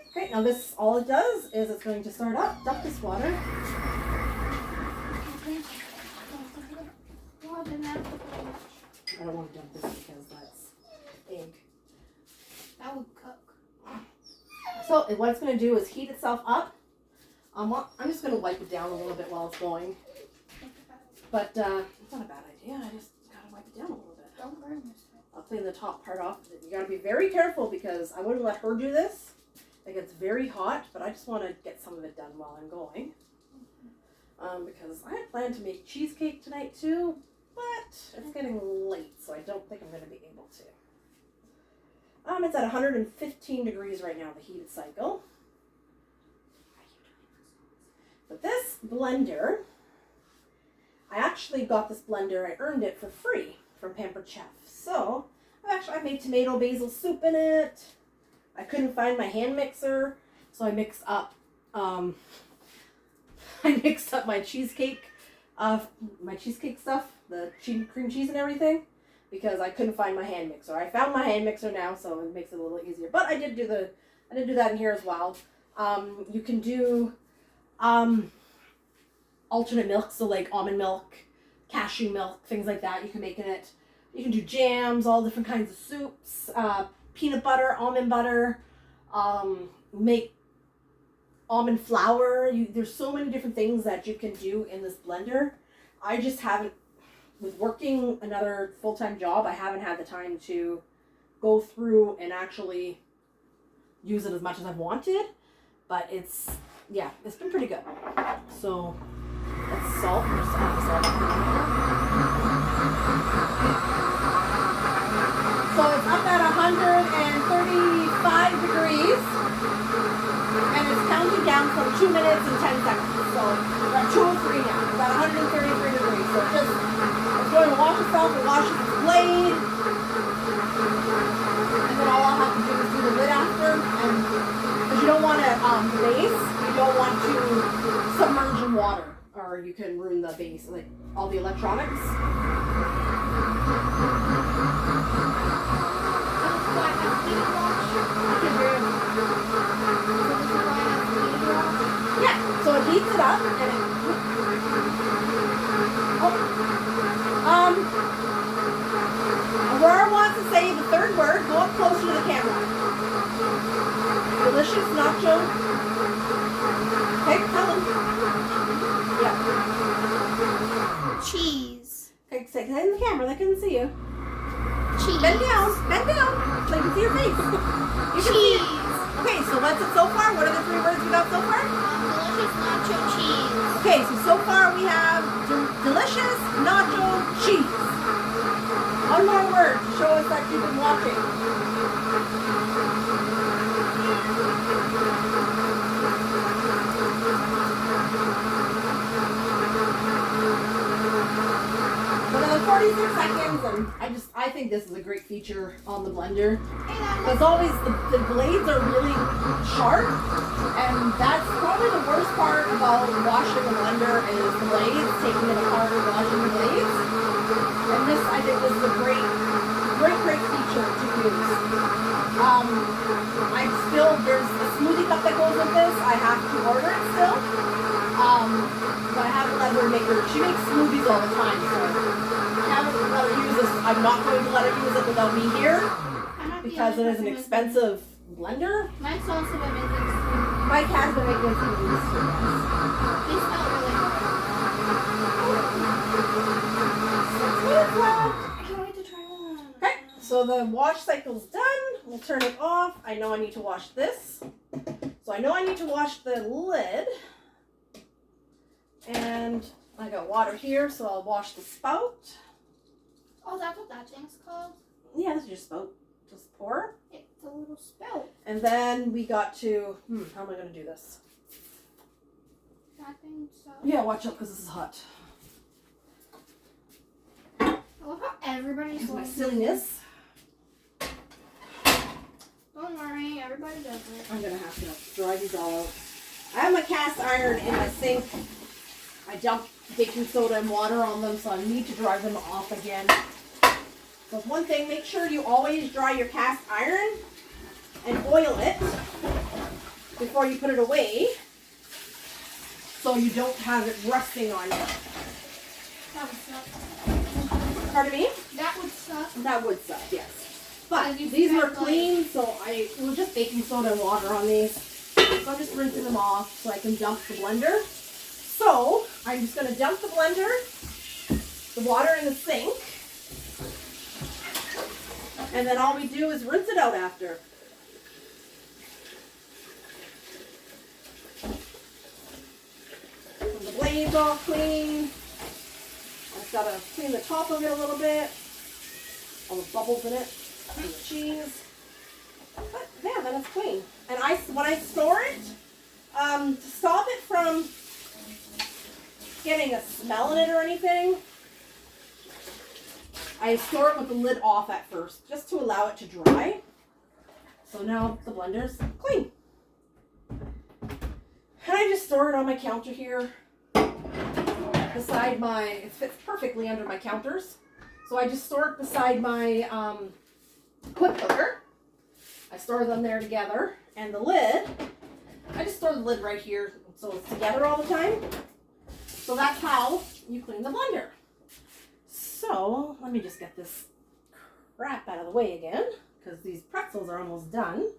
Okay, now this, all it does is it's going to start up. Dump this water. Well, then that's pretty much. I don't want to dump this because that's egg. That would cook. So what it's going to do is heat itself up. I'm just going to wipe it down a little bit while it's going. But it's not a bad idea. I just got to wipe it down a little bit. Don't burn this time. I'll clean the top part off. You got to be very careful because I wouldn't let her do this. It gets very hot, but I just want to get some of it done while I'm going. Because I had planned to make cheesecake tonight too, but it's getting late, so I don't think I'm going to be able to. It's at 115 degrees right now, the heated cycle. But this blender, I actually got this blender, I earned it for free from Pampered Chef. So, I made tomato basil soup in it. I couldn't find my hand mixer, so I mixed up my cheesecake stuff, the cream cheese and everything, because I couldn't find my hand mixer. I found my hand mixer now, so it makes it a little easier. But I did do that in here as well. You can do alternate milk, so like almond milk, cashew milk, things like that. You can make in it. You can do jams, all different kinds of soups, peanut butter, almond butter, make almond flour. There's so many different things that you can do in this blender. I just haven't, with working another full-time job, I haven't had the time to go through and actually use it as much as I've wanted. But it's been pretty good. So let's salt. So it's up at 135 degrees, and it's counting down from 2 minutes and 10 seconds. So we're at 2:03 now. It's at 133 degrees. So it's going to wash itself. It washes its blade, and then all I'll have to do is do the lid after. And because you don't want to base, you don't want to submerge in water, or you can ruin the base, like all the electronics. Yeah, so it heats it up and it... Aurora wants to say the third word. Go up closer to the camera. Delicious nacho. Okay, tell them. Yeah. Cheese. Okay, say that in the camera. They couldn't see you. Cheese. Bend down so they can see your face. You can see Cheese. it. Okay, so what's it so far? What are the 3 words we got so far? Delicious nacho cheese. Okay, so far we have delicious nacho cheese. One more word to show us that you've been watching. Another 46 seconds, and I think this is a great feature on the blender. Because always the blades are really sharp, and that's probably the worst part about washing a blender is the blades, taking it apart and washing the blades. And this, I think, is a great feature to use. There's a smoothie cup that goes with this. I have to order it still. But I haven't let her make her. She makes smoothies all the time, so I haven't let her use this. I'm not going to let her use it without me here because it is an expensive blender. Mike's also been making smoothies. Mike has been making smoothies too. They smell really good. 6 minutes left. I can't wait to try them. Okay, so the wash cycle's done. We'll turn it off. I know I need to wash this. So I know I need to wash the lid. And I got water here, so I'll wash the spout. Oh, that's what that thing's called? Yeah, this is your spout. Just pour. It's a little spout. And then we got to, how am I going to do this? That thing's so... Yeah, watch out because this is hot. I love how everybody's Here's my like... silliness. Don't worry, everybody does it. I'm going to have to dry these all out. I have my cast iron in my sink. I dumped baking soda and water on them, so I need to dry them off again. So one thing, make sure you always dry your cast iron and oil it before you put it away, so you don't have it rusting on you. That would suck. Pardon me? That would suck. That would suck, yes. But Like you these were spent, clean, so it was just baking soda and water on these. So I'm just rinsing them off so I can dump the blender. So I'm just going to dump the blender, the water in the sink, and then all we do is rinse it out after. And the blade's all clean. I've got to clean the top of it a little bit, all the bubbles in it, and the cheese. But yeah, then it's clean. And when I store it, to stop it from getting a smell in it or anything, I store it with the lid off at first, just to allow it to dry. So now the blender's clean. And I just store it on my counter here, beside it fits perfectly under my counters. So I just store it beside my quick cooker. I store them there together. And the lid, I just store the lid right here so it's together all the time. So that's how you clean the blender. So let me just get this crap out of the way again, because these pretzels are almost done.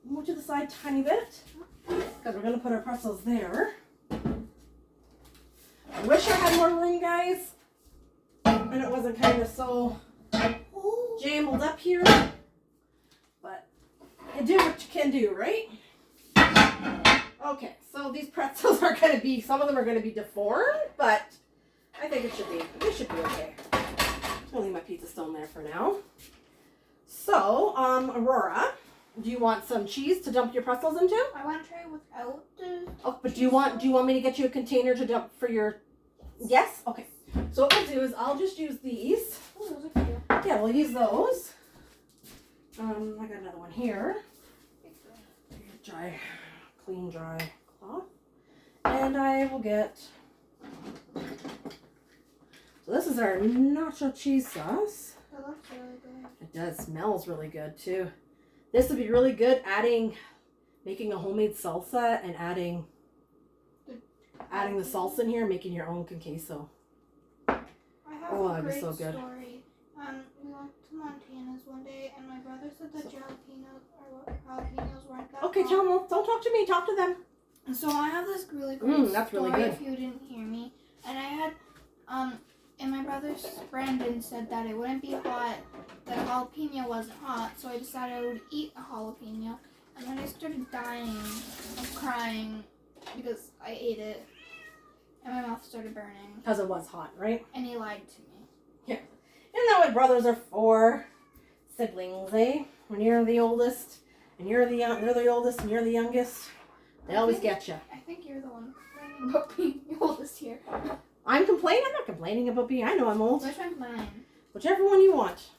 Move to the side a tiny bit, because we're going to put our pretzels there. I wish I had more room, guys, and it wasn't kind of so jumbled up here. But you do what you can do, right? Okay, so these pretzels are going to be, some of them are going to be deformed, but I think it should be okay. I'll leave my pizza stone there for now. So, Aurora, do you want some cheese to dump your pretzels into? I want to try without the... Oh, but do you want me to get you a container to dump for your... Yes? Okay. So what we'll do is I'll just use these. Oh, those are cute. Yeah, we'll use those. I got another one here. Clean, dry cloth. And I will get... So this is our nacho cheese sauce. That looks really good. It It does. Smells really good too. This would be really good making a homemade salsa and adding the salsa in here, making your own con queso. I have a that'd be great so good. story. We went to Montana's one day, and my brother said that jalapenos weren't that Okay, hot. tell them. Don't talk to me. Talk to them. So I have this really great that's story really good. if you didn't hear me. And I had, and my brother's Brandon said that it wouldn't be hot, that a jalapeno wasn't hot, so I decided I would eat a jalapeno. And then I started dying of crying because I ate it, and my mouth started burning. Because it was hot, right? And he lied to me. Yeah. Isn't that what brothers are for? Siblings, eh? When you're the oldest, and they're the oldest, and you're the youngest, they always get you. I think you're the one complaining about being the oldest here. I'm complaining? I'm not complaining about being. I know I'm old. Which one's mine? Whichever one you want.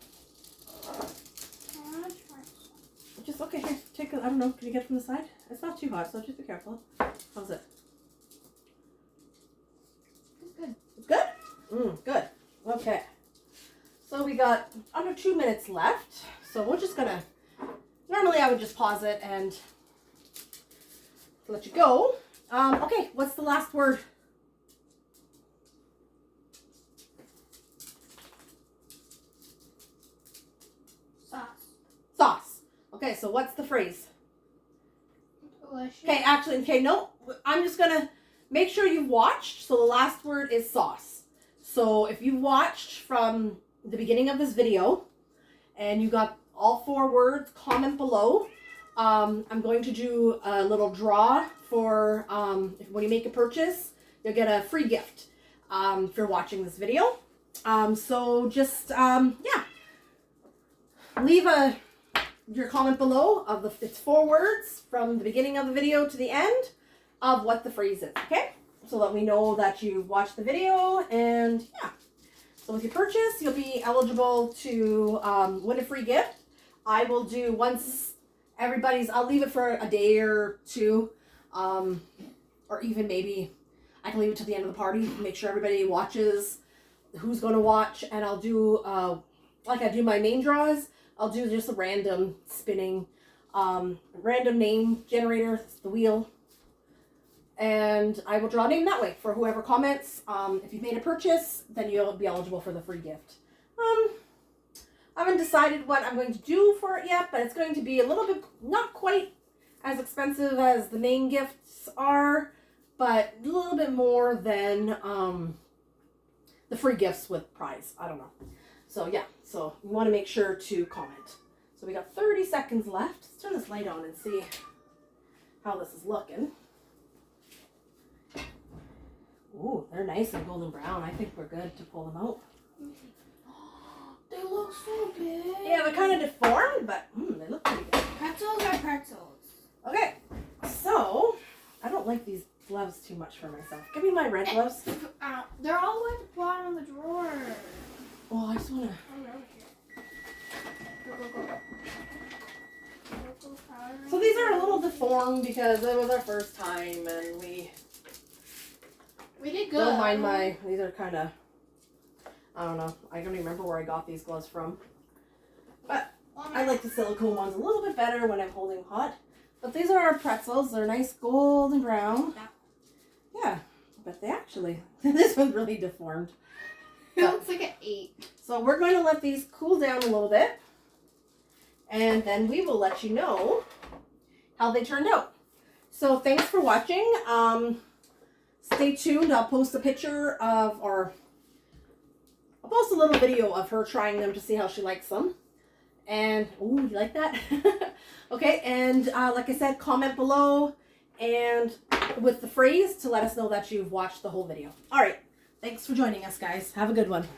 I want to try some. Just, okay, here, take a, I don't know, can you get it from the side? It's not too hot, so just be careful. How's it? It's good. It's good? Good. Okay. So we got under 2 minutes left. So we're just gonna, normally I would just pause it and let you go. Okay, what's the last word? Sauce. Sauce. Okay, so what's the phrase? Delicious. Okay, no, I'm just gonna make sure you've watched. So the last word is sauce. So if you watched from the beginning of this video and you got all 4 words, comment below. I'm going to do a little draw for when you make a purchase, you'll get a free gift for watching this video. So just, yeah, leave your comment below of it's 4 words from the beginning of the video to the end of what the phrase is, okay? So that we know that you've watched the video, and yeah. So with your purchase, you'll be eligible to win a free gift. I will do once I'll leave it for a day or 2, or even maybe I can leave it to the end of the party, make sure everybody watches who's going to watch, and I'll do, like I do my main draws, I'll do just a random spinning, random name generator, the wheel, and I will draw a name that way for whoever comments. If you've made a purchase, then you'll be eligible for the free gift. I haven't decided what I'm going to do for it yet, but it's going to be a little bit, not quite as expensive as the main gifts are, but a little bit more than the free gifts with prize. I don't know. So yeah, so you want to make sure to comment. So we got 30 seconds left. Let's turn this light on and see how this is looking. Ooh, they're nice and golden brown. I think we're good to pull them out. They look so big. Yeah, they're kind of deformed, but they look pretty good. Pretzels are pretzels. Okay, so I don't like these gloves too much for myself. Give me my red gloves. They're all the way at the bottom of the drawer. Oh, I just want to... So these are a little deformed because it was our first time, and we did good. don't mind these are kind of, I don't know. I don't even remember where I got these gloves from. But I like the silicone ones a little bit better when I'm holding hot. But these are our pretzels. They're nice golden brown. Yeah, but they actually, this one's really deformed. It looks like an 8. So we're going to let these cool down a little bit. And then we will let you know how they turned out. So thanks for watching. Stay tuned. I'll post a picture of, or I'll post a little video of her trying them to see how she likes them. And, ooh, you like that? Okay, and like I said, comment below and with the phrase to let us know that you've watched the whole video. All right, thanks for joining us, guys. Have a good one.